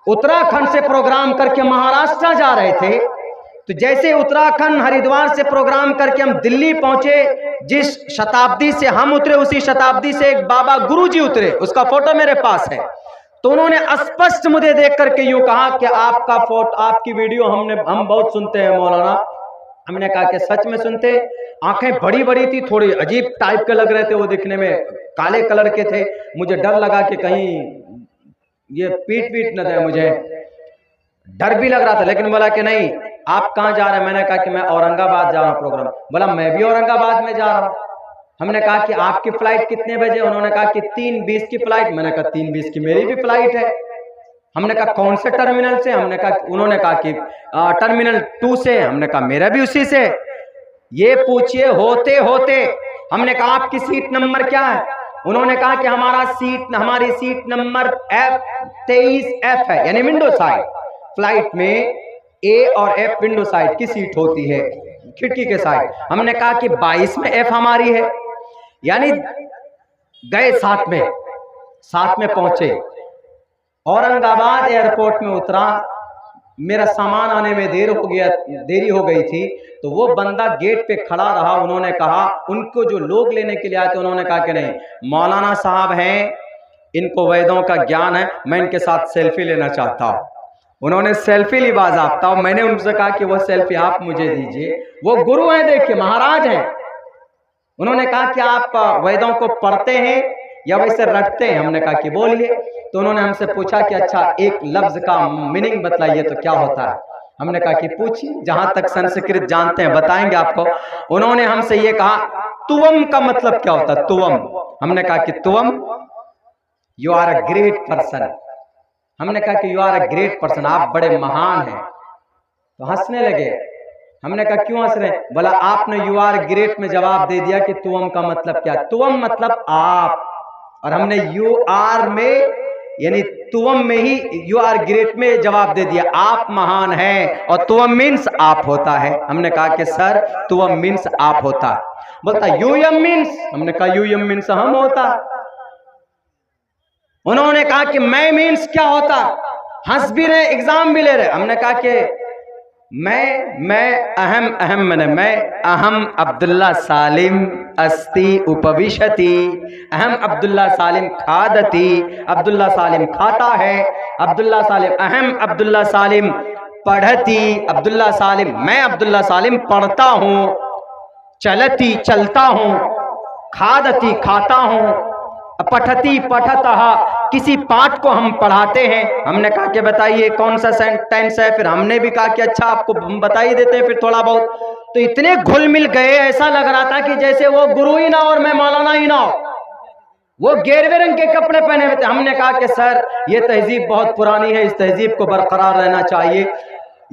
उत्तराखंड से प्रोग्राम करके महाराष्ट्र जा रहे थे, तो जैसे उत्तराखंड हरिद्वार से प्रोग्राम करके हम दिल्ली पहुंचे, जिस शताब्दी से हम उतरे उसी शताब्दी से एक बाबा गुरुजी उतरे, उसका फोटो मेरे पास है। तो उन्होंने स्पष्ट मुझे देख करके यूं कहा कि आपका फोटो, आपकी वीडियो हम बहुत सुनते हैं मौलाना। हमने कहा कि सच में सुनते? आंखें बड़ी बड़ी थी, थोड़ी अजीब टाइप के लग रहे थे वो दिखने में, काले कलर के थे। मुझे डर लगा कि कहीं ये पीट न दे, मुझे डर भी लग रहा था। लेकिन बोला कि नहीं, आप कहाँ जा रहे हैं? मैंने कहा कि मैं औरंगाबाद जा रहा हूँ प्रोग्राम। बोला मैं भी औरंगाबाद में जा रहा हूँ। हमने कहा कि आपकी फ्लाइट कितने बजे? उन्होंने कहा कि 3:20 की फ्लाइट। मैंने कहा 3:20 की मेरी भी फ्लाइट है। हमने कहा कौन से टर्मिनल से? हमने कहा, उन्होंने कहा कि टर्मिनल 2 से। हमने कहा मेरा भी उसी से। ये पूछिए होते होते, हमने कहा आपकी सीट नंबर क्या है? उन्होंने कहा कि हमारी सीट नंबर F23F है, यानी विंडो साइड। फ्लाइट में ए और एफ विंडो साइड की सीट होती है, खिड़की के साइड। हमने कहा कि 22 में एफ हमारी है, यानी गए साथ में पहुंचे। औरंगाबाद एयरपोर्ट में उतरा, मेरा सामान आने में देरी हो गई थी। तो वो बंदा गेट पे खड़ा रहा। उन्होंने कहा, उनको जो लोग लेने के लिए आए थे, उन्होंने कहा कि नहीं, मौलाना साहब हैं, इनको वेदों का ज्ञान है, मैं इनके साथ सेल्फी लेना चाहता हूँ। उन्होंने सेल्फी ली बाज़ाब्ता, और मैंने उनसे कहा कि वो सेल्फी आप मुझे दीजिए। वो गुरु हैं, देखिए महाराज हैं। उन्होंने कहा कि आप वेदों को पढ़ते हैं या वैसे रटते हैं? हमने कहा कि बोलिए। तो उन्होंने हमसे पूछा कि अच्छा एक लफ्ज का मीनिंग बताइए तो क्या होता है? हमने कहा कि पूछिए, जहां तक संस्कृत जानते हैं बताएंगे आपको। उन्होंने हमसे ये कहा, तुवम का मतलब क्या होता है? तुवम। हमने कहा कि तुवम, you are a great person. हमने कहा कि you are a great person, आप बड़े महान हैं। तो हंसने लगे। हमने कहा क्यों हंस रहे? बोला आपने यू आर ग्रेट में जवाब दे दिया कि तुवम का मतलब क्या? तुवम मतलब आप, और हमने यू आर में यानी तुवम में ही यू आर ग्रेट में जवाब दे दिया, आप महान हैं, और तुवम मीन्स आप होता है। हमने कहा कि सर तुवम मीन्स आप होता है। बोलता यूयम मीन्स। हमने कहा यूयम मीन्स हम होता। उन्होंने कहा कि मैं मीन्स क्या होता? हंस भी रहे, एग्जाम भी ले रहे। हमने कहा कि मैं अहम अब्दुल्ला सालिम अस्ति उपविशति, अहम अब्दुल्ला सालिम खादती, अब्दुल्ला सालिम खाता है, अब्दुल्ला सालिम, अहम अब्दुल्ला सालिम पढ़ती, अब्दुल्ला सालिम, मैं अब्दुल्ला सालिम पढ़ता हूँ, चलती चलता हूँ, खादती खाता हूँ, पठती पठतः किसी पाठ को हम पढ़ाते हैं। हमने कहा कि बताइए कौन सा सेंटेंस है? फिर हमने भी कहा कि अच्छा आपको हम बता ही देते हैं फिर थोड़ा बहुत। तो इतने घुल मिल गए, ऐसा लग रहा था कि जैसे वो गुरु ही ना और मैं मौलाना ही ना हो। वो गेरवे रंग के कपड़े पहने हुए थे। हमने कहा कि सर ये तहजीब बहुत पुरानी है, इस तहजीब को बरकरार रहना चाहिए।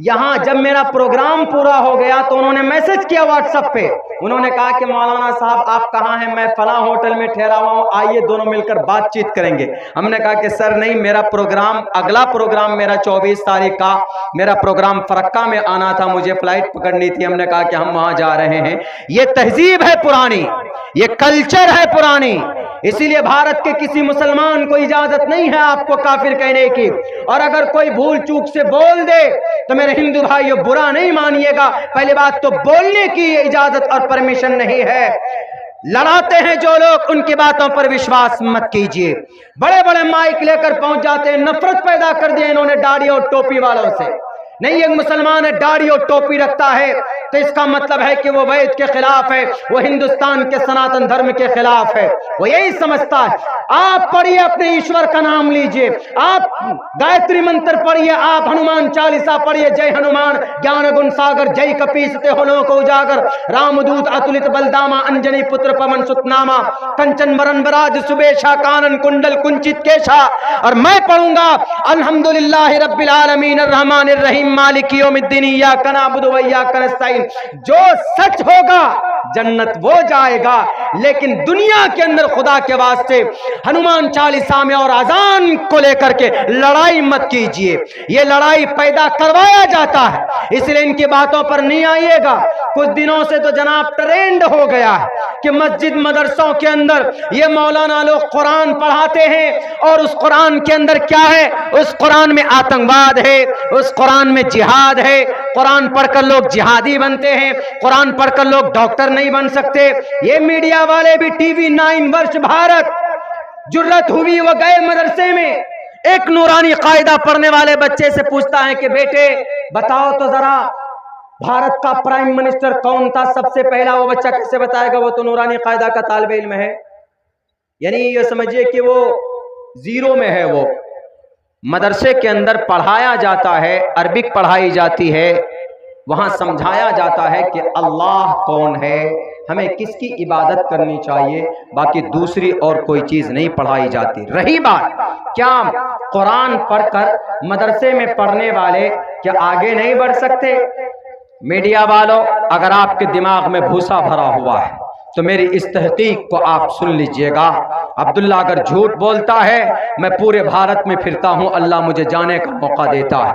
यहाँ जब मेरा प्रोग्राम पूरा हो गया तो उन्होंने मैसेज किया व्हाट्सएप पे। उन्होंने कहा कि मौलाना साहब आप कहाँ हैं? मैं फलां होटल में ठहरा हुआ हूँ, आइए दोनों मिलकर बातचीत करेंगे। हमने कहा कि सर नहीं, मेरा प्रोग्राम, अगला प्रोग्राम मेरा 24 तारीख का मेरा प्रोग्राम फरक्का में आना था, मुझे फ्लाइट पकड़नी थी। हमने कहा कि हम वहां जा रहे हैं। ये तहजीब है पुरानी, ये कल्चर है पुरानी, इसीलिए भारत के किसी मुसलमान को इजाजत नहीं है आपको काफिर कहने की। और अगर कोई भूल चूक से बोल दे तो मेरे हिंदू भाइयों बुरा नहीं मानिएगा, पहली बात तो बोलने की इजाजत और परमिशन नहीं है। लड़ाते हैं जो लोग, उनकी बातों पर विश्वास मत कीजिए। बड़े बड़े माइक लेकर पहुंच जाते हैं, नफरत पैदा कर दिया इन्होंने दाढ़ी और टोपी वालों से। नहीं, एक मुसलमान है दाढ़ी और टोपी रखता है तो इसका मतलब है कि वो वैद के खिलाफ है, वो हिंदुस्तान के सनातन धर्म के खिलाफ है, वो यही समझता है। आप पढ़िए, अपने ईश्वर का नाम लीजिए, आप गायत्री मंत्र पढ़िए, आप हनुमान चालीसा पढ़िए, जय हनुमान ज्ञान गुण सागर, जय कपीसते होलों को उजागर, रामदूत अतुलित बलदामा, अंजनी पुत्र पवन सुतनामा, कंचन वरण बराज सुबेशा, कानन कुंडल कुंचित केशा। और मैं पढ़ूंगा अल्हम्दुलिल्लाह रब्बिल आलमीन अर्रहमानिर रहीम मालिक यौमिद्दीन इय्याका नअबुदु व इय्याका नस्तईन मुस्तकीम। जो सच होगा जन्नत वो जाएगा, लेकिन दुनिया के अंदर खुदा के वास्ते हनुमान चालीसा में और अजान को लेकर के लड़ाई मत कीजिए। ये लड़ाई पैदा करवाया जाता है, इसलिए इनकी बातों पर नहीं आइएगा। कुछ दिनों से तो जनाब ट्रेंड हो गया है कि मस्जिद मदरसों के अंदर ये मौलाना लोग कुरान पढ़ाते हैं, और उस कुरान के अंदर क्या है? उस कुरान में आतंकवाद है, उस कुरान में जिहाद है। कुरान पढ़कर लोग जिहादी बनते हैं, कुरान पढ़कर लोग डॉक्टर नहीं बन सकते। ये मीडिया वाले भी टीवी 9 वर्ष भारत जुर्रत हुई वो गए मदरसे में, एक नूरानी कायदा पढ़ने वाले बच्चे से पूछता है कि बेटे बताओ तो जरा भारत का प्राइम मिनिस्टर कौन था सबसे पहला? वो बच्चा कैसे बताएगा, वो तो नूरानी कायदा का तालिब इल्म है। यानी ये समझिए कि वो जीरो में है। वो मदरसे के अंदर पढ़ाया जाता है, अरबिक पढ़ाई जाती है, वहां समझाया जाता है कि अल्लाह कौन है, हमें किसकी इबादत करनी चाहिए, बाकी दूसरी और कोई चीज नहीं पढ़ाई जाती। रही बात क्या कुरान पढ़कर मदरसे में पढ़ने वाले क्या आगे नहीं बढ़ सकते? मीडिया वालों, अगर आपके दिमाग में भूसा भरा हुआ है तो मेरी इस तहकीक को आप सुन लीजिएगा। अब्दुल्ला अगर झूठ बोलता है, मैं पूरे भारत में फिरता हूं, अल्लाह मुझे जाने का मौका देता है,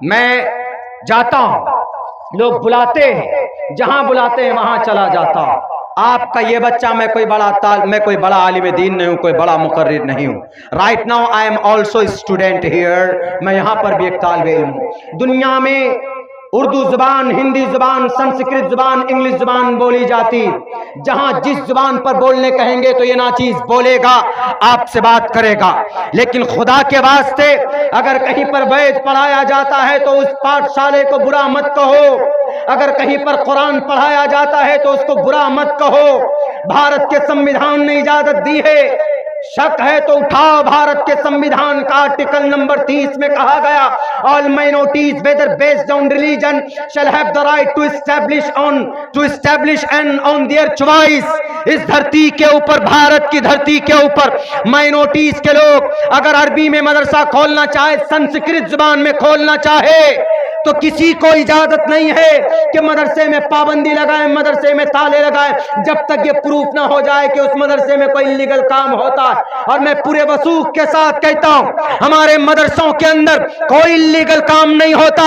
मैं जाता हूं, लोग बुलाते हैं, जहां बुलाते हैं वहां चला जाता हूं। आपका ये बच्चा, मैं कोई बड़ा आलिम दीन नहीं हूं, कोई बड़ा मुकर्रिर नहीं हूं। Right now I am also student here, मैं यहां पर भी एक तालिब इल्म हूं। दुनिया में उर्दू जुबान, हिंदी जुबान, संस्कृत जुबान, इंग्लिश जुबान बोली जाती। जहां जिस जुबान पर बोलने कहेंगे तो ये नाचीज बोलेगा, आपसे बात करेगा। लेकिन खुदा के वास्ते अगर कहीं पर वैद पढ़ाया जाता है तो उस पाठशाले को बुरा मत कहो, अगर कहीं पर कुरान पढ़ाया जाता है तो उसको बुरा मत कहो। भारत के संविधान ने इजाजत दी है, शक है तो उठाओ। भारत के संविधान का आर्टिकल नंबर 30 में कहा गया, all minorities whether based on religion shall have the right to establish and on their choice. इस धरती के ऊपर, भारत की धरती के ऊपर माइनॉरिटीज के लोग अगर अरबी में मदरसा खोलना चाहे, संस्कृत जुबान में खोलना चाहे, तो किसी को इजाजत नहीं है कि मदरसे में पाबंदी लगाए, मदरसे में ताले लगाए, जब तक ये प्रूफ ना हो जाए कि उस मदरसे में कोई इलीगल काम होता है। और मैं पूरे वसूख के साथ कहता हूं, हमारे मदरसों के अंदर कोई इलीगल काम नहीं होता।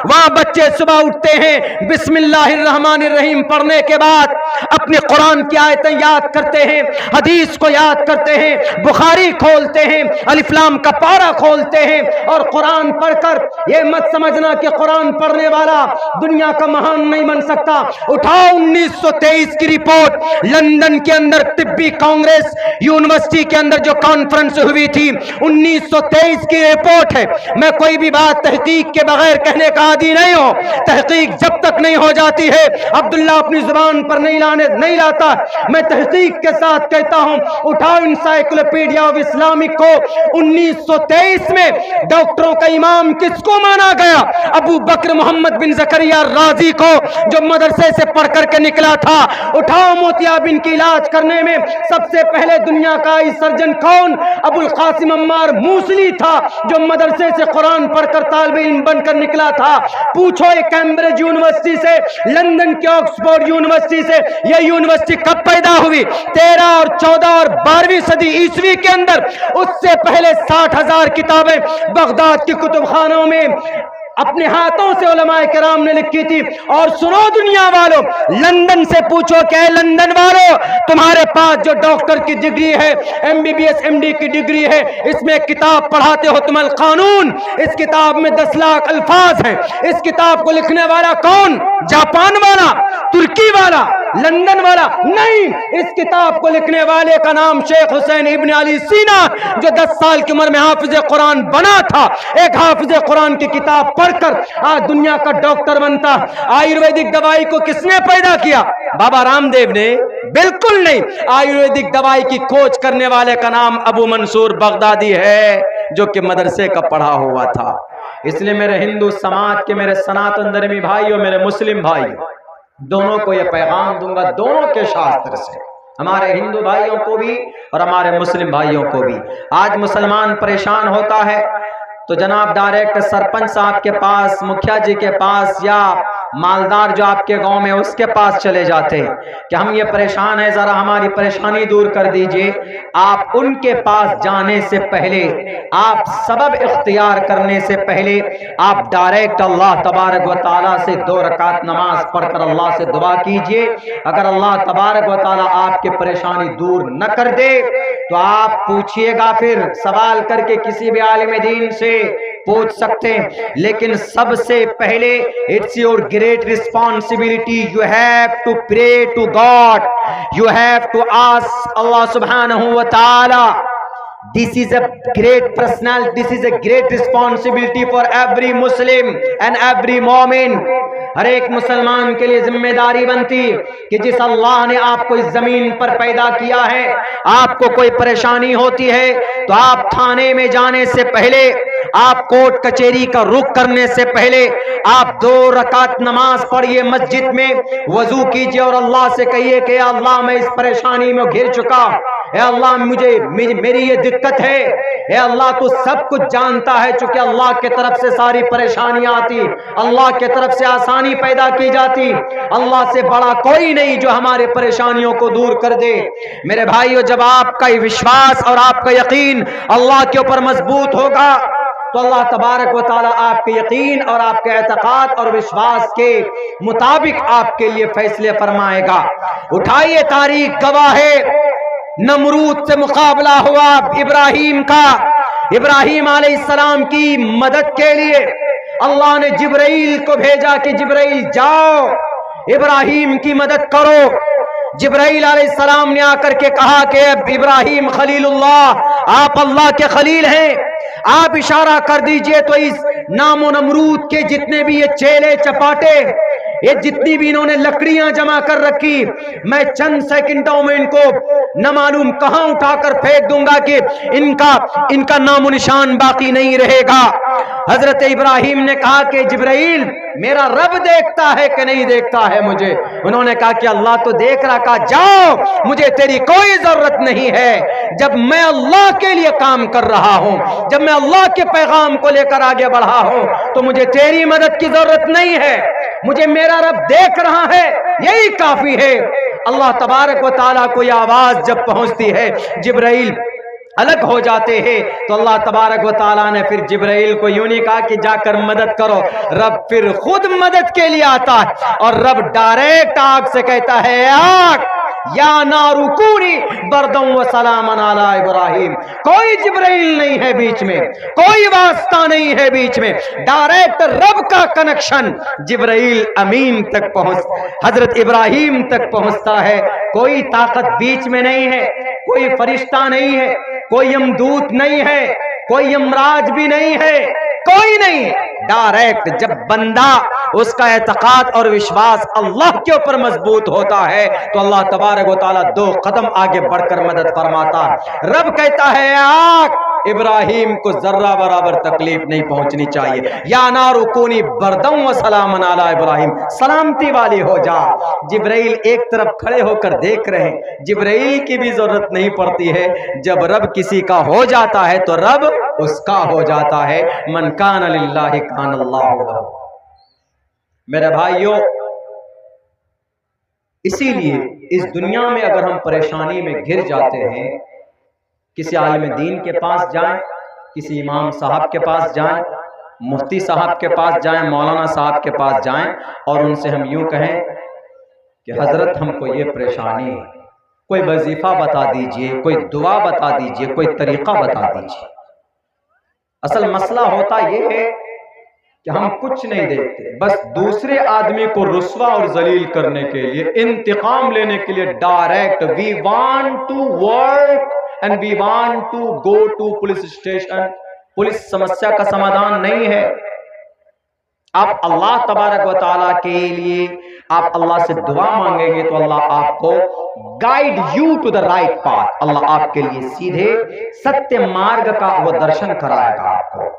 वहां बच्चे सुबह उठते हैं, बिस्मिल्लाहिर्रहमानिर्रहीम पढ़ने के बाद अपने कुरान की आयतें याद करते हैं, हदीस को याद करते हैं, बुखारी खोलते हैं, अलिफ्लाम का पारा खोलते हैं, और कुरान पढ़कर ये मत समझना कि कुरान पढ़ने वाला दुनिया का महान नहीं बन सकता। उठाओ 1923 की रिपोर्ट, लंदन के अंदर तिब्बी कांग्रेस यूनिवर्सिटी के अंदर जो कॉन्फ्रेंस हुई थी, 1923 की रिपोर्ट है। मैं कोई भी बात तहकीक के बगैर कहने का आदी नहीं हूं। तहकीक जब तक नहीं हो जाती है, अब्दुल्ला अपनी जुबान पर नहीं लाता, मैं तहकीक के साथ कहता हूं। उठाओ इंसाइक्लोपीडिया ऑफ इस्लामिक को, 1923 में डॉक्टरों का इमाम किसको माना गया? अबू बकर मोहम्मद बिन जकरिया राजी को, जो मदरसे से पढ़ करके निकला था। उठाओ मोतियाबिंद की इलाज करने में सबसे पहले दुनिया का सर्जन कौन? अबुल कासिम अम्मार मूसली था, जो मदरसे से कुरान पढ़कर तालिब इल्म बनकर निकला था। पूछो ये कैम्ब्रिज यूनिवर्सिटी से, लंदन के ऑक्सफोर्ड यूनिवर्सिटी से, यह यूनिवर्सिटी कब पैदा हुई? 13 और 14 और 12वीं सदी ईस्वी के अंदर। उससे पहले 60,000 किताबें बगदाद की कुतुबखानों में अपने हाथों से उलमाए किराम ने लिखी थी। और सुनो दुनिया वालों, लंदन से पूछो, क्या लंदन वालों तुम्हारे पास जो डॉक्टर की डिग्री है, एमबीबीएस एमडी की डिग्री है, इसमें किताब पढ़ाते हो तुम अल कानून, इस किताब में 10 लाख अल्फाज हैं। इस किताब को लिखने वाला कौन? जापान वाला, तुर्की वाला, लंदन वाला नहीं। इस किताब को लिखने वाले का नाम शेख हुसैन इब्न अली सीना, जो 10 साल की उम्र में हाफिज कुरान बना था। एक हाफिज कुरान की किताब पढ़कर आज दुनिया का डॉक्टर बनता। आयुर्वेदिक दवाई को किसने पैदा किया? बाबा रामदेव ने? बिल्कुल नहीं। आयुर्वेदिक दवाई की खोज करने वाले का नाम अबू मंसूर बगदादी है, जो कि मदरसे का पढ़ा हुआ था। इसलिए मेरे हिंदू समाज के, मेरे सनातन धर्मी भाइयों, मेरे मुस्लिम भाई, दोनों को यह पैगाम दूंगा, दोनों के शास्त्र से, हमारे हिंदू भाइयों को भी और हमारे मुस्लिम भाइयों को भी। आज मुसलमान परेशान होता है तो जनाब डायरेक्ट सरपंच साहब के पास, मुखिया जी के पास, या मालदार जो आपके गांव में उसके पास चले जाते हैं कि हम ये परेशान है, जरा हमारी परेशानी दूर कर दीजिए। आप उनके पास जाने से पहले, आप सबब इख्तियार करने से पहले आप डायरेक्ट अल्लाह तबारक व तआला से 2 रकात नमाज पढ़कर अल्लाह से दुआ कीजिए। अगर अल्लाह तबारक व तआला आपकी परेशानी दूर न कर दे तो आप पूछिएगा, फिर सवाल करके किसी भी आलिम दीन से पूछ सकते हैं। लेकिन सबसे पहले it's your great responsibility, you have to pray to God, you have to ask अल्लाह सुब्हानहू व तआला। This is a great personality, this is a great responsibility for every Muslim and every Mu'min। हर एक मुसलमान के लिए जिम्मेदारी बनती कि जिस अल्लाह ने आपको इस जमीन पर पैदा किया है, आपको कोई परेशानी होती है तो आप थाने में जाने से पहले, आप कोर्ट कचहरी का रुख करने से पहले आप 2 रकात नमाज पढ़िए, मस्जिद में वजू कीजिए और अल्लाह से कहिए कि अल्लाह मैं इस परेशानी में घिर चुका, ए अल्लाह मेरी ये दिक्कत है, ए अल्लाह तू सब कुछ जानता है। चूंकि अल्लाह के तरफ से सारी परेशानियां आती, अल्लाह के तरफ से आसानी पैदा की जाती, अल्लाह से बड़ा कोई नहीं जो हमारी परेशानियों को दूर कर दे। मेरे भाइयों, जब आपका विश्वास और आपका यकीन अल्लाह के ऊपर मजबूत होगा तो अल्लाह तबारक व तआला आपके यकीन और आपके एतकाद और विश्वास के मुताबिक आपके लिए फैसले फरमाएगा। उठाइए, तारीख गवाह है, नमरूद से मुकाबला हुआ इब्राहिम का। इब्राहिम अलैहिस्सलाम की मदद के लिए अल्लाह ने जिब्राइल को भेजा कि जिब्राइल जाओ इब्राहिम की मदद करो। जिब्राइल अलैहिस्सलाम ने आकर के कहा कि इब्राहिम खलीलुल्लाह, आप अल्लाह के खलील हैं, आप इशारा कर दीजिए तो इस नामो नमरूद के जितने भी ये चेले चपाटे, ये जितनी भी इन्होंने लकड़ियां जमा कर रखी, मैं चंद सेकंडों में इनको न मालूम कहां उठाकर फेंक दूंगा कि इनका नामो निशान बाकी नहीं रहेगा। हजरत इब्राहिम ने कहा कि जिब्राइल, मेरा रब देखता है कि नहीं देखता है मुझे? उन्होंने कहा कि अल्लाह तो देख रहा। कहा जाओ, मुझे तेरी कोई जरूरत नहीं है। जब मैं अल्लाह के लिए काम कर रहा हूं, जब मैं अल्लाह के पैगाम को लेकर आगे बढ़ा हूं, तो मुझे तेरी मदद की जरूरत नहीं है। मुझे मेरा रब देख रहा है, यही काफी है। अल्लाह तबारक व तआला को यह आवाज जब पहुंचती है, जिब्राइल अलग हो जाते हैं, तो अल्लाह तबारक व तआला ने फिर जिब्राइल को यूं नहीं कहा कि जाकर मदद करो। रब फिर खुद मदद के लिए आता है और रब डायरेक्ट आग से कहता है, आग या नारुकूनी बरदम व सलामन अला इब्राहिम। कोई जिब्राइल नहीं है बीच में, कोई वास्ता नहीं है बीच में, डायरेक्ट रब का कनेक्शन जिब्राइल अमीन तक हजरत इब्राहिम तक पहुंचता है। कोई ताकत बीच में नहीं है, कोई फरिश्ता नहीं है, कोई यमदूत नहीं है, कोई यमराज भी नहीं है, कोई नहीं। डायरेक्ट जब बंदा उसका एतकाद और विश्वास अल्लाह के ऊपर मजबूत होता है तो अल्लाह तबारक व तआला 2 कदम आगे बढ़कर मदद फरमाता। रब कहता है, आग इब्राहिम को जर्रा बराबर तकलीफ नहीं पहुंचनी चाहिए। या नारुकूनी बरदम व सलामन अला इब्राहिम, सलामती वाली हो जा। जिब्राइल एक तरफ खड़े होकर देख रहे हैं, जिब्राइल की भी जरूरत नहीं पड़ती है। जब रब किसी का हो जाता है तो रब उसका हो जाता है। मन कान लिल्लाहि कान अल्लाहु लहू। मेरे भाइयों, इसीलिए इस दुनिया में अगर हम परेशानी में घिर जाते हैं, किसी आलिम दीन के पास जाएं, किसी इमाम साहब के पास जाएं, मुफ्ती साहब के पास जाएं, मौलाना साहब के पास जाएं और उनसे हम यूं कहें कि हजरत हमको ये परेशानी है, कोई वजीफा बता दीजिए, कोई दुआ बता दीजिए, कोई तरीका बता दीजिए। असल मसला होता यह है कि हम कुछ नहीं देखते, बस दूसरे आदमी को रुस्वा और जलील करने के लिए, इंतकाम लेने के लिए direct we want to work and we want to go to police station. Police समस्या का समाधान नहीं है। आप अल्लाह तबारक व तआला के लिए आप अल्लाह से दुआ मांगेंगे तो अल्लाह आपको guide you to the right path. अल्लाह आपके लिए सीधे सत्य मार्ग का वो दर्शन कराएगा, आपको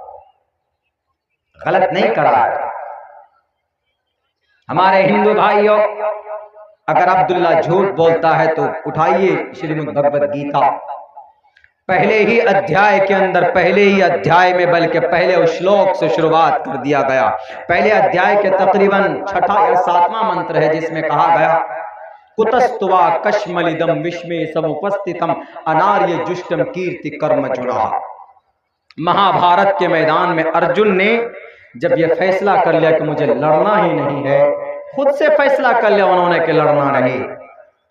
गलत नहीं कराएगा। हमारे हिंदू भाइयों, अगर अब्दुल्ला झूठ बोलता है तो उठाइए श्रीमद् भगवद गीता, पहले ही अध्याय के अंदर, पहले ही अध्याय में, बल्कि पहले श्लोक से शुरुआत कर दिया गया। पहले अध्याय के तकरीबन 6वां या 7वां मंत्र है, जिसमें कहा गया कुतस्तुवा कश्मलिदम विश्मे समुपस्थितम अनार्य जुष्टम कीर्ति कर्म जुड़ा। महाभारत के मैदान में अर्जुन ने जब यह फैसला कर लिया कि मुझे लड़ना ही नहीं है, खुद से फैसला कर लिया उन्होंने कि लड़ना नहीं।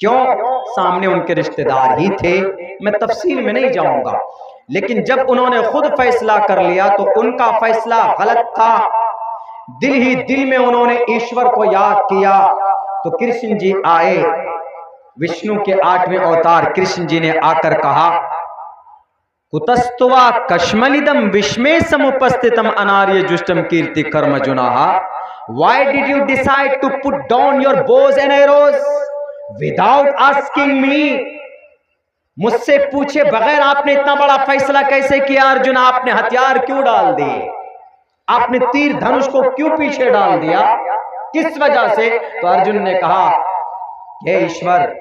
क्यों? सामने उनके रिश्तेदार ही थे, मैं तफसील में नहीं जाऊंगा, लेकिन जब उन्होंने खुद फैसला कर लिया तो उनका फैसला गलत था। दिल ही दिल में उन्होंने ईश्वर को याद किया तो कृष्ण जी आए, विष्णु के 8वें अवतार कृष्ण जी ने आकर कहा कुतस्तुवा कश्मलिदम विश्मे समुपस्थितम अनार्य जुष्टम कीर्ति कर्म जुनाहा। Why did you decide to put down your bows and arrows without asking me? मुझसे पूछे बगैर आपने इतना बड़ा फैसला कैसे किया अर्जुन? आपने हथियार क्यों डाल दिए? आपने तीर धनुष को क्यों पीछे डाल दिया? किस वजह से? तो अर्जुन ने कहा हे ईश्वर,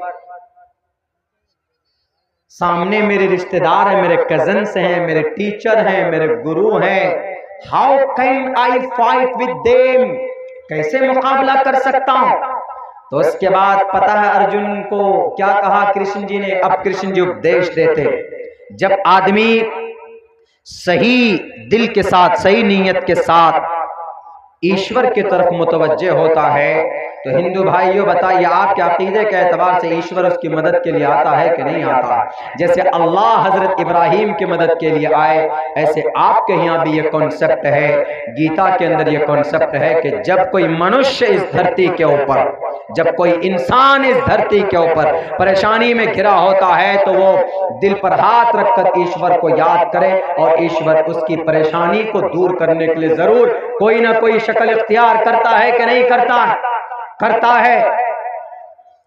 सामने मेरे रिश्तेदार हैं, मेरे कजन्स हैं, मेरे टीचर हैं, मेरे गुरु हैं। How can I fight with them? कैसे मुकाबला कर सकता हूं? तो उसके बाद पता है अर्जुन को क्या कहा कृष्ण जी ने? अब कृष्ण जी उपदेश देते, जब आदमी सही दिल के साथ, सही नीयत के साथ ईश्वर की तरफ मुतवज्जे होता है, तो हिंदू भाइयों बताइए आपके अकीदे के एतबार से ईश्वर उसकी मदद के लिए आता है कि नहीं आता? जैसे अल्लाह हजरत इब्राहिम की मदद के लिए आए, ऐसे आपके यहाँ भी ये कॉन्सेप्ट है, गीता के अंदर ये कॉन्सेप्ट है कि जब कोई मनुष्य इस धरती के ऊपर, जब कोई इंसान इस धरती के ऊपर परेशानी में घिरा होता है तो वो दिल पर हाथ रखकर ईश्वर को याद करे और ईश्वर उसकी परेशानी को दूर करने के लिए जरूर कोई ना कोई शक्ल इख्तियार करता है कि नहीं करता? करता है।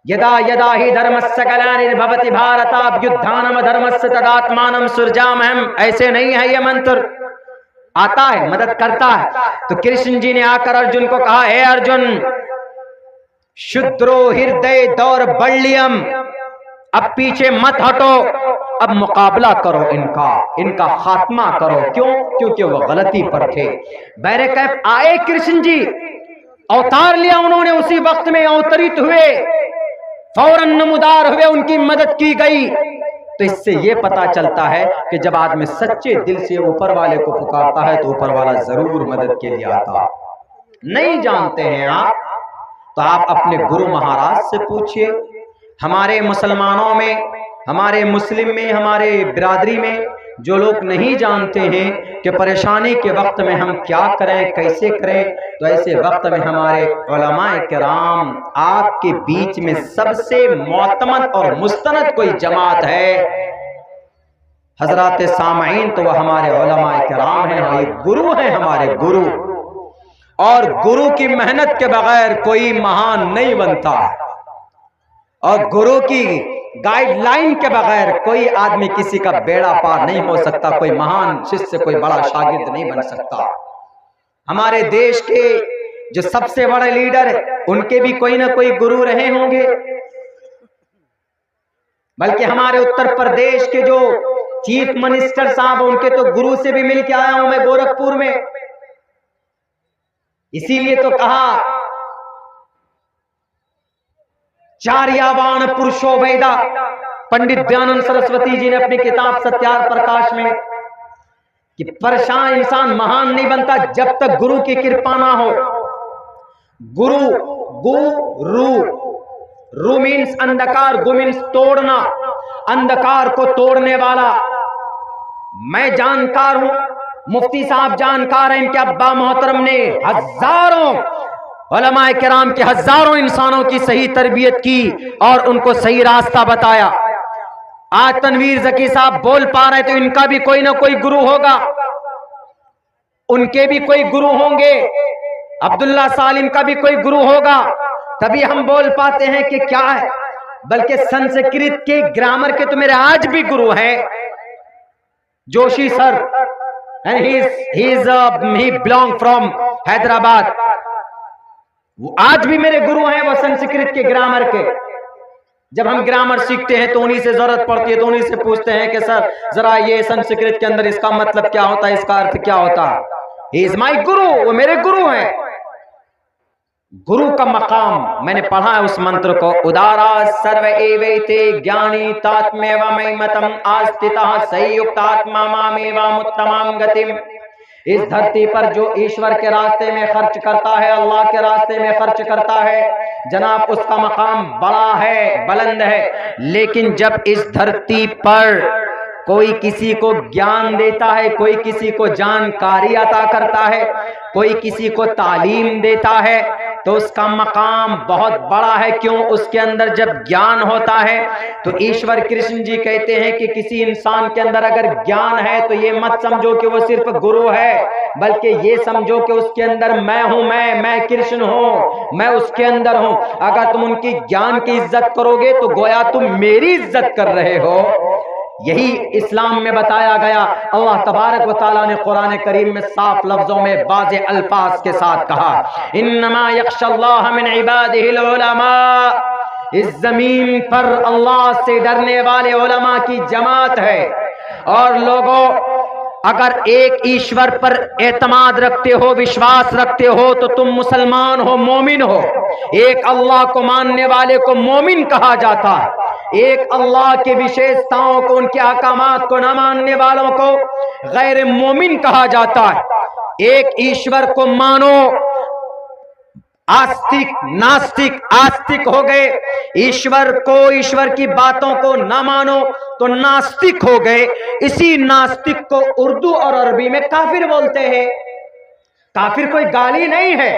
यदा यदा ही धर्मस्य ग्लानिर्भवति भारताभ्युत्थानम धर्मस्य तदात्मानं सृजाम्यहम्। ऐसे नहीं है ये मंत्र, आता है, मदद करता है। तो कृष्ण जी ने आकर अर्जुन को कहा, हे अर्जुन, शुद्रो हृदय दौर्बल्यम, अब पीछे मत हटो, अब मुकाबला करो, इनका खात्मा करो। क्यों? क्योंकि वो गलती पर थे। बैरे कैफ आए कृष्ण जी, अवतार लिया उन्होंने, उसी वक्त में अवतरित हुए, फौरन नमूदार हुए, उनकी मदद की गई। तो इससे यह पता चलता है कि जब आदमी सच्चे दिल से ऊपर वाले को पुकारता है तो ऊपर वाला जरूर मदद के लिए आता। नहीं जानते हैं आप तो आप अपने गुरु महाराज से पूछिए। हमारे मुसलमानों में, हमारे मुस्लिम में, हमारे बिरादरी में जो लोग नहीं जानते हैं कि परेशानी के वक्त में हम क्या करें, कैसे करें, तो ऐसे वक्त में हमारे उलमाए किराम, आपके बीच में सबसे मोतमद और मुस्तनद कोई जमात है हजरात सामईन, तो वह हमारे उलमाए किराम हैं, और गुरु हैं, हमारे गुरु। और गुरु की मेहनत के बगैर कोई महान नहीं बनता, और गुरु की गाइडलाइन के बगैर कोई आदमी किसी का बेड़ा पार नहीं हो सकता, कोई महान शिष्य, कोई बड़ा शागिर्द नहीं बन सकता। हमारे देश के जो सबसे बड़े लीडर है उनके भी कोई ना कोई गुरु रहे होंगे, बल्कि हमारे उत्तर प्रदेश के जो चीफ मिनिस्टर साहब, उनके तो गुरु से भी मिल के आया हूं मैं गोरखपुर में। इसीलिए तो कहा चार्यावान पुरुषो वेदा, पंडित दयानंद सरस्वती जी ने अपनी किताब सत्यार्थ प्रकाश में, कि परेशान इंसान महान नहीं बनता जब तक गुरु की कृपा ना हो। गुरु, रू मीन्स अंधकार, गु मीन्स तोड़ना, अंधकार को तोड़ने वाला। मैं जानकार हूं, मुफ्ती साहब जानकार हैं, इनके अब्बा मोहतरम ने हजारों उलमाए किराम के हजारों इंसानों की सही तरबियत की और उनको सही रास्ता बताया। आज तनवीर जकी साहब बोल पा रहे, तो इनका भी कोई ना कोई गुरु होगा, उनके भी कोई गुरु होंगे, अब्दुल्ला सालिम का भी कोई गुरु होगा, तभी हम बोल पाते हैं कि क्या है। बल्कि संस्कृत के ग्रामर के तो मेरे आज भी गुरु हैं, Joshi sir, and he belong from Hyderabad. वो आज भी मेरे गुरु हैं, वो संस्कृत के ग्रामर के। जब हम ग्रामर सीखते हैं तो उन्हीं से जरूरत पड़ती है, तो उन्हीं से पूछते हैं कि सर जरा ये संस्कृत के अंदर इसका मतलब क्या होता है, इसका अर्थ क्या होता है। ही इज माई गुरु, वो मेरे गुरु हैं। गुरु का मकाम मैंने पढ़ा है उस मंत्र को, उदारा सर्व एवैते ज्ञानी तात्मेव मयमतम आस्थितः संयुक्तात्मा मामेवाम उत्तमाम गतिम। इस धरती पर जो ईश्वर के रास्ते में खर्च करता है, अल्लाह के रास्ते में खर्च करता है, जनाब उसका मकाम बड़ा है, बुलंद है। लेकिन जब इस धरती पर कोई किसी को ज्ञान देता है, कोई किसी को जानकारी अता करता है, कोई किसी को तालीम देता है, तो उसका मकाम बहुत बड़ा है। क्यों? उसके अंदर जब ज्ञान होता है तो ईश्वर कृष्ण जी कहते हैं कि किसी इंसान के अंदर अगर ज्ञान है तो ये मत समझो कि वो सिर्फ गुरु है, बल्कि ये समझो कि उसके अंदर मैं हूं, मैं कृष्ण हूं, मैं उसके अंदर हूं। अगर तुम उनकी ज्ञान की इज्जत करोगे तो गोया तुम मेरी इज्जत कर रहे हो। यही इस्लाम में बताया गया। अल्लाह तबारक व तआला ने कुरान करीम में साफ लफ्जों में वाज़े अल्फाज के साथ कहा, इन्नमा यख्शल्लाह मिन इबादिहिल उलमा। इस जमीन पर अल्लाह से डरने वाले उलमा की जमात है। और लोगों, अगर एक ईश्वर पर एतमाद रखते हो, विश्वास रखते हो, तो तुम मुसलमान हो, मोमिन हो। एक अल्लाह को मानने वाले को मोमिन कहा जाता है। एक अल्लाह के विशेषताओं को, उनके अहकामात को न मानने वालों को गैर मोमिन कहा जाता है। एक ईश्वर को मानो, आस्तिक नास्तिक, आस्तिक हो गए। ईश्वर को, ईश्वर की बातों को ना मानो तो नास्तिक हो गए। इसी नास्तिक को उर्दू और अरबी में काफिर बोलते हैं। काफिर कोई गाली नहीं है।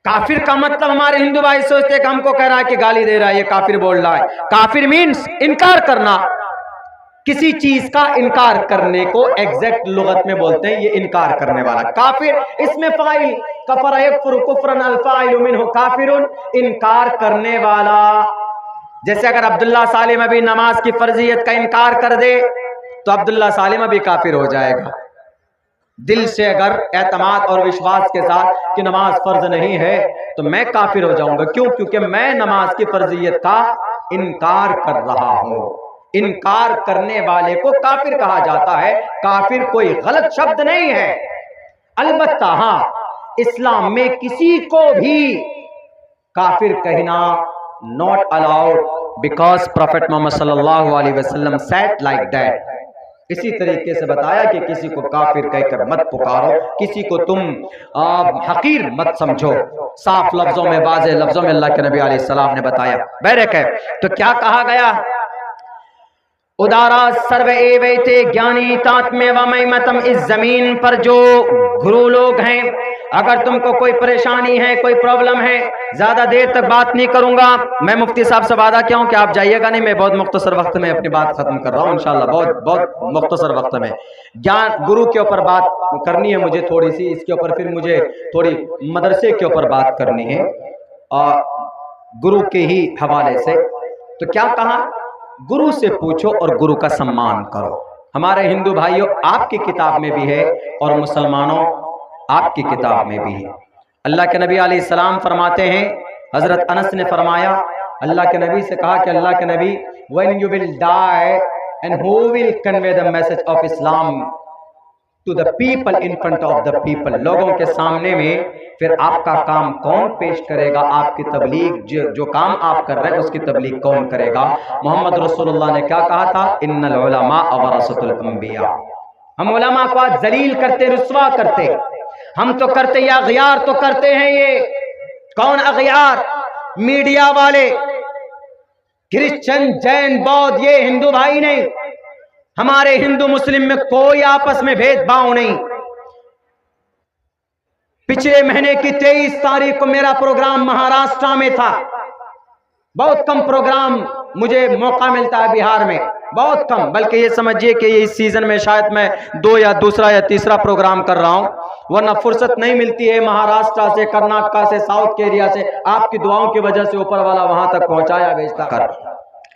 काफिर का मतलब हमारे हिंदू भाई सोचते हैं कि हमको कह रहा है कि गाली दे रहा है, ये काफिर बोल रहा है। काफिर मीन्स इनकार करना, किसी चीज का इनकार करने को एग्जैक्ट लुगत में बोलते हैं, ये इनकार करने वाला। काफिर इसमें फाइल कफर यकफुर कुफ्रन अल फाइल मिनहु काफिरुन, इनकार करने वाला। जैसे अगर अब्दुल्ला सालिम अभी नमाज की फर्जियत का इनकार कर दे तो अब्दुल्ला सालिम अभी काफिर हो जाएगा। दिल से अगर एतमाद और विश्वास के साथ कि नमाज फर्ज नहीं है तो मैं काफिर हो जाऊंगा। क्यों? क्योंकि मैं नमाज की फर्जियत का इनकार कर रहा हूं। इनकार करने वाले को काफिर कहा जाता है। काफिर कोई गलत शब्द नहीं है। अलबत्ता हां, इस्लाम में किसी को भी काफिर कहना not allowed, because prophet Muhammad सल्लल्लाहु अलैहि वसल्लम सेड लाइक दैट। इसी तरीके से बताया कि किसी को काफिर कहकर मत पुकारो, किसी को तुम हकीर मत समझो। साफ लफ्जों में, वाज़े लफ्जों में अल्लाह के नबी अलैहि सलाम ने बताया। बैरक है तो क्या कहा गया? उदारा सर्व एवैते ज्ञानी तात्म्य व मयमतम। इस जमीन पर जो गुरु लोग हैं, अगर तुमको कोई परेशानी है, कोई प्रॉब्लम है, ज्यादा देर तक बात नहीं करूंगा। मैं मुफ्ती साहब से वादा किया हूं कि आप जाइएगा नहीं, मैं बहुत मुख्तसर वक्त में अपनी बात खत्म कर रहा हूं इंशाल्लाह। बहुत मुख्तसर वक्त में ज्ञान गुरु के ऊपर बात करनी है मुझे थोड़ी सी, इसके ऊपर फिर मुझे थोड़ी मदरसे के ऊपर बात करनी है और गुरु के ही हवाले से। तो क्या कहा? गुरु से पूछो और गुरु का सम्मान करो। हमारे हिंदू भाइयों, आपकी किताब में भी है और मुसलमानों आपकी किताब में भी है। अल्लाह के नबी अलैहिस्सलाम फरमाते हैं, हजरत अनस ने फरमाया, अल्लाह के नबी से कहा कि अल्लाह के नबी, when you will die and who will convey the message of Islam to the people in front of the people. लोगों के सामने में फिर आपका काम कौन पेश करेगा? आपकी तबलीग, जो काम आप कर रहे हैं उसकी तबलीग कौन करेगा? मोहम्मद रसूलुल्लाह ने क्या कहा था? इन्नल उलमा वरसतुल अंबिया। हम उलमा को आज जलील करते, रुस्वा करते। हम तो करते या अगयार तो करते हैं। ये कौन अगयार? मीडिया वाले, क्रिश्चियन, जैन, बौद्ध, ये हिंदू भाई नहीं। हमारे हिंदू मुस्लिम में कोई आपस में भेदभाव नहीं। पिछले महीने की 23 तारीख को मेरा प्रोग्राम महाराष्ट्र में था। बहुत कम प्रोग्राम मुझे मौका मिलता है बिहार में, बहुत कम। बल्कि ये समझिए कि इस सीजन में शायद मैं 2 या दूसरा या तीसरा प्रोग्राम कर रहा हूं, वरना फुर्सत नहीं मिलती है। महाराष्ट्र से, कर्नाटक से, साउथ के एरिया से आपकी दुआओं की वजह से ऊपर वाला वहां तक पहुंचाया भेजता कर।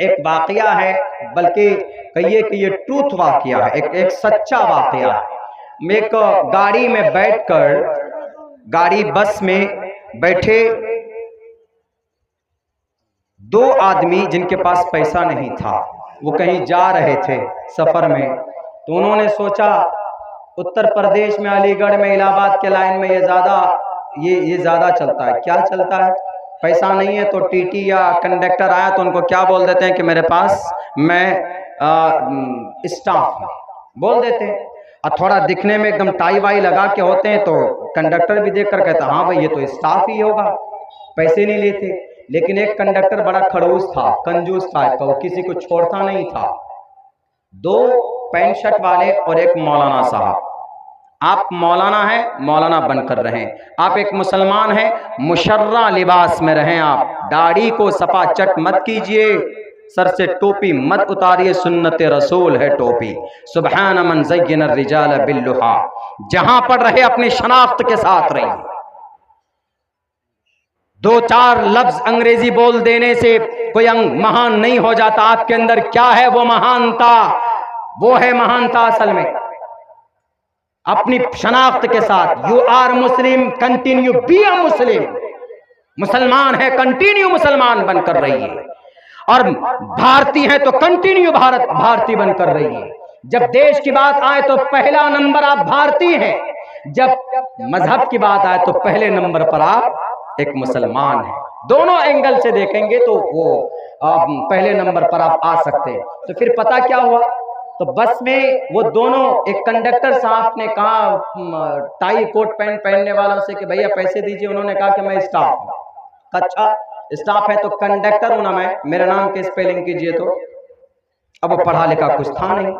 एक वाकया है, बल्कि कहिए कि ये ट्रूथ वाकया है, एक सच्चा वाकया है। एक गाड़ी में बैठकर, गाड़ी बस में बैठे दो आदमी जिनके पास पैसा नहीं था, वो कहीं जा रहे थे सफर में, तो उन्होंने सोचा उत्तर प्रदेश में, अलीगढ़ में, इलाहाबाद के लाइन में ये ज्यादा चलता है। क्या चलता है? पैसा नहीं है तो टीटी या कंडक्टर आया तो उनको क्या बोल देते हैं कि मेरे पास मैं स्टाफ बोल देते हैं। और थोड़ा दिखने में एकदम टाई वाई लगा के होते हैं तो कंडक्टर भी देखकर कहता हाँ भाई ये तो स्टाफ ही होगा, पैसे नहीं लेते। लेकिन एक कंडक्टर बड़ा खड़ूस था, कंजूस था, तो वो किसी को छोड़ता नहीं था। दो पैंट शर्ट वाले और एक मौलाना साहब। आप मौलाना हैं, मौलाना बनकर रहें। आप एक मुसलमान हैं, मुशर्रा लिबास में रहें। आप दाढ़ी को सपा चट मत कीजिए, सर से टोपी मत उतारिए, सुन्नत रसूल है टोपी। सुबहान मन ज़य्यन रिजाल बिल्लुहा। जहां पर रहे अपनी शनाख्त के साथ रहिए। दो चार लफ्ज अंग्रेजी बोल देने से कोई महान नहीं हो जाता। आपके अंदर क्या है वो महानता, वो है महानता असल में अपनी शनाख्त के साथ। You are Muslim, continue be a Muslim. मुसलमान है, कंटिन्यू मुसलमान बनकर रहिए। और भारतीय है तो कंटिन्यू भारतीय बनकर रहिए। जब देश की बात आए तो पहला नंबर आप भारतीय हैं। जब मजहब की बात आए तो पहले नंबर पर आप एक मुसलमान हैं। दोनों एंगल से देखेंगे तो वो पहले नंबर पर आप आ सकते हैं। तो फिर पता क्या हुआ, तो बस में वो दोनों, एक कंडक्टर साहब ने कहा टाई कोट पैंट पहनने वालों से कि भैया पैसे दीजिए। उन्होंने कहा कि मैं स्टाफ हूं। अच्छा स्टाफ है तो कंडक्टर हूं ना मैं, मेरा नाम के स्पेलिंग कीजिए। तो अब वो पढ़ा लिखा कुछ था नहीं,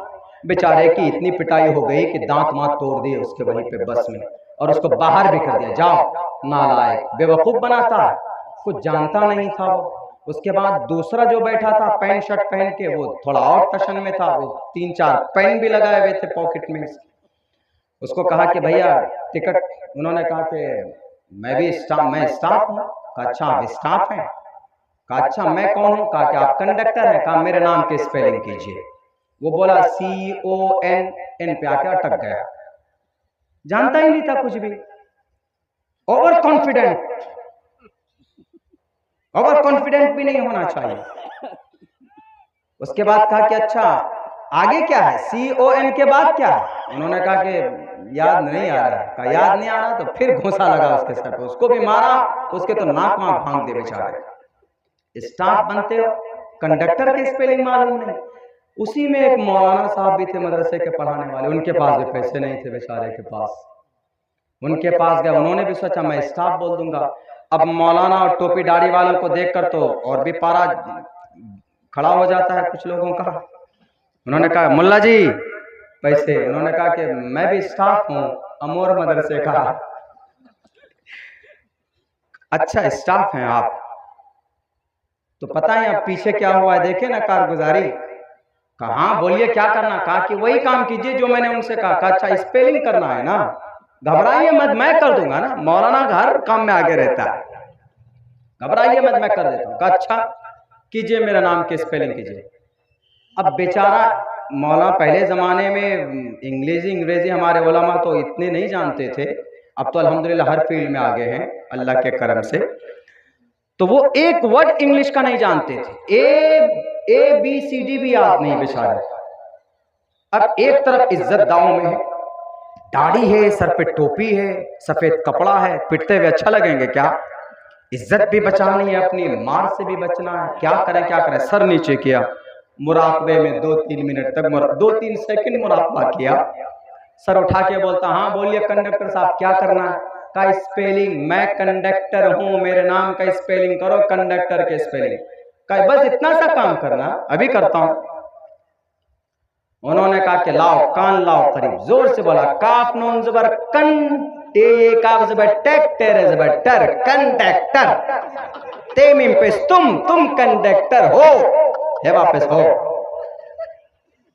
बेचारे की इतनी पिटाई हो गई कि दांत मात तोड़ दिए उसके वहीं पे बस में, और उसको बाहर भी कर दिया। जाओ नालायक, बेवकूफ बनाता है, कुछ जानता नहीं था वो। उसके बाद दूसरा जो बैठा था पैंट शर्ट पहन के, वो थोड़ा और टशन में था, वो 3-4 पेन भी लगाए हुए थे पॉकेट में। उसको कहा कि भैया टिकट। उन्होंने कहा कि मैं स्टाफ हूँ। कहा अच्छा आप स्टाफ हैं? कहा अच्छा मैं कौन हूँ? कहा कि आप कंडक्टर हैं। कहा मेरे नाम के स्पेलिंग कीजिए। वो बोला CON पे आके अटक गया, जानता ही नहीं था कुछ भी। ओवर कॉन्फिडेंट भी नहीं होना चाहिए। उसके बाद कहा कि अच्छा आगे क्या है, CON के बाद क्या है? उन्होंने कहा कि याद नहीं आ रहा। कहा याद नहीं आ रहा? तो फिर घूंसा लगा उसके सर पे, उसको भी मारा, उसके तो नाक वाक भांग दे बेचारे। स्टाफ बनते हो, कंडक्टर के स्पेलिंग मालूम नहीं। उसी में एक मौलाना साहब भी थे मदरसे के पढ़ाने वाले, उनके पास भी पैसे नहीं थे बेचारे के पास। उनके पास गए, उन्होंने भी सोचा मैं स्टाफ बोल दूंगा। अब मौलाना और टोपी दाढ़ी वालों को देखकर तो और भी पारा खड़ा हो जाता है कुछ लोगों का। उन्होंने कहा मुल्ला जी पैसे। उन्होंने कहा कि मैं भी स्टाफ हूं अमोर मदरसे का। अच्छा स्टाफ हैं आप, तो पता है आप पीछे क्या हुआ है, देखे ना कारगुजारी। कहा बोलिए क्या करना? कहा कि वही काम कीजिए जो मैंने उनसे कहा। अच्छा स्पेलिंग करना है ना, घबराइए मत, मैं कर दूंगा ना। मौलाना हर काम में आगे रहता है, घबराइए मत, मैं कर देता हूँ। कहा अच्छा कीजिए, मेरा नाम के स्पेलिंग कीजिए। अब बेचारा मौलाना, पहले जमाने में अंग्रेजी हमारे उलमा तो इतने नहीं जानते थे, अब तो अल्हम्दुलिल्लाह हर फील्ड में आगे हैं अल्लाह के करम से। तो वो एक वर्ड इंग्लिश का नहीं जानते थे, ABCD भी याद नहीं बेचारे। अब एक तरफ इज्जत दांव में है, दाढ़ी है, सर पे टोपी है, सफेद कपड़ा है, पिटते हुए अच्छा लगेंगे क्या? इज्जत भी बचानी है, अपनी मार से भी बचना है। क्या करें? सर नीचे किया, मुराकबे में 2-3 मिनट तक 2-3 सेकंड मुराकबा किया। सर उठा के बोलता हाँ बोलिए कंडक्टर साहब क्या करना है? का स्पेलिंग, मैं कंडक्टर हूं, मेरे नाम का स्पेलिंग करो, कंडक्टर के स्पेलिंग का। बस इतना सा काम करना, अभी करता हूं। उन्होंने कहा कि लाओ कान लाओ करीब, जोर से बोला काफ नून ज़बर कन, टे काफ ज़बर टेक, टेरे ज़बर टर, कंडक्टर। ते मीम पे तुम कंडक्टर हो, है वापस हो।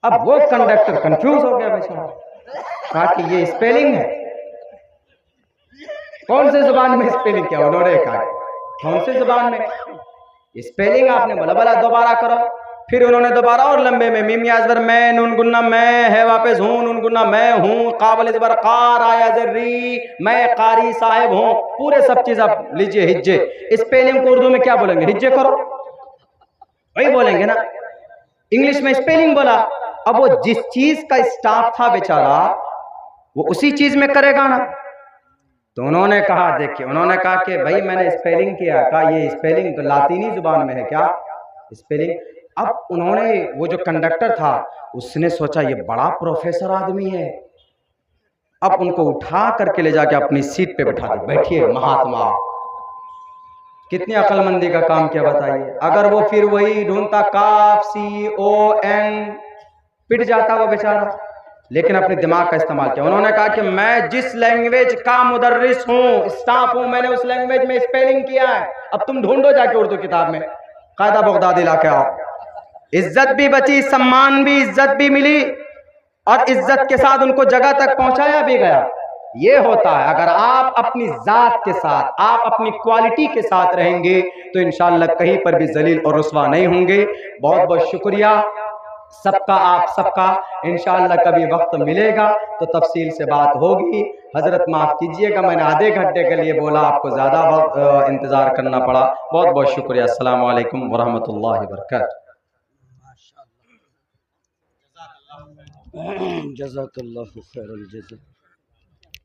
अब वो कंडक्टर कंफ्यूज हो गया बेचारा, कहा कि ये स्पेलिंग है, कौन से जुबान में स्पेलिंग किया? उन्होंने कहा कौन से जुबान में स्पेलिंग? आपने बोला दोबारा करो। फिर उन्होंने दोबारा और लंबे में मीम याज़बर मैं, नून गुन्ना मैं, है वापस हूँ, नून गुन्ना मैं हूँ, काबल ज़बर कार, आया ज़र्री, मैं कारी साहिब हूँ। पूरे सब चीज़ आप लीजिए हिज्जे। स्पेलिंग को उर्दू में क्या बोलेंगे? हिज्जे करो। वही बोलेंगे ना, इंग्लिश में स्पेलिंग बोला। अब वो जिस चीज का स्टाफ था बेचारा, वो उसी चीज में करेगा ना। तो उन्होंने कहा, देखिए उन्होंने कहा कि भाई मैंने स्पेलिंग किया। कहा ये स्पेलिंग तो लातीनी जुबान में है क्या स्पेलिंग? अब उन्होंने, वो जो कंडक्टर था उसने सोचा ये बड़ा प्रोफेसर आदमी है, अब उनको उठा करके ले जाके अपनी सीट पे बैठा दे, बैठिए महात्मा। कितनी अक्लमंदी का काम किया बताइए। अगर वो फिर वही ढूंढता काफ CON, पिट जाता वो बेचारा। लेकिन अपने दिमाग का इस्तेमाल किया। उन्होंने कहा कि मैं जिस लैंग्वेज का मुदर्रिस हूँ, स्टाफ हूँ, मैंने उस लैंग्वेज में स्पेलिंग किया है। अब तुम ढूंढो जाके उर्दू किताब में, कायदा बगदादी ला के आओ। इज्जत भी बची, सम्मान भी, इज्जत भी मिली, और इज्जत के साथ उनको जगह तक पहुंचाया भी गया। ये होता है अगर आप अपनी जात के साथ, आप अपनी क्वालिटी के साथ रहेंगे तो इंशाअल्लाह कहीं पर भी जलील और रुसवा नहीं होंगे। बहुत बहुत शुक्रिया सबका, आप सबका। इंशाअल्लाह कभी वक्त मिलेगा तो तफसील से बात होगी। हजरत माफ कीजिएगा, मैंने आधे घंटे के लिए बोला, आपको ज्यादा वक्त इंतजार करना पड़ा। बहुत बहुत शुक्रिया। अस्सलाम वालेकुम वरहमतुल्लाहि वबरकातुहू। जज़ाकल्लाहु खैरल जज़ा।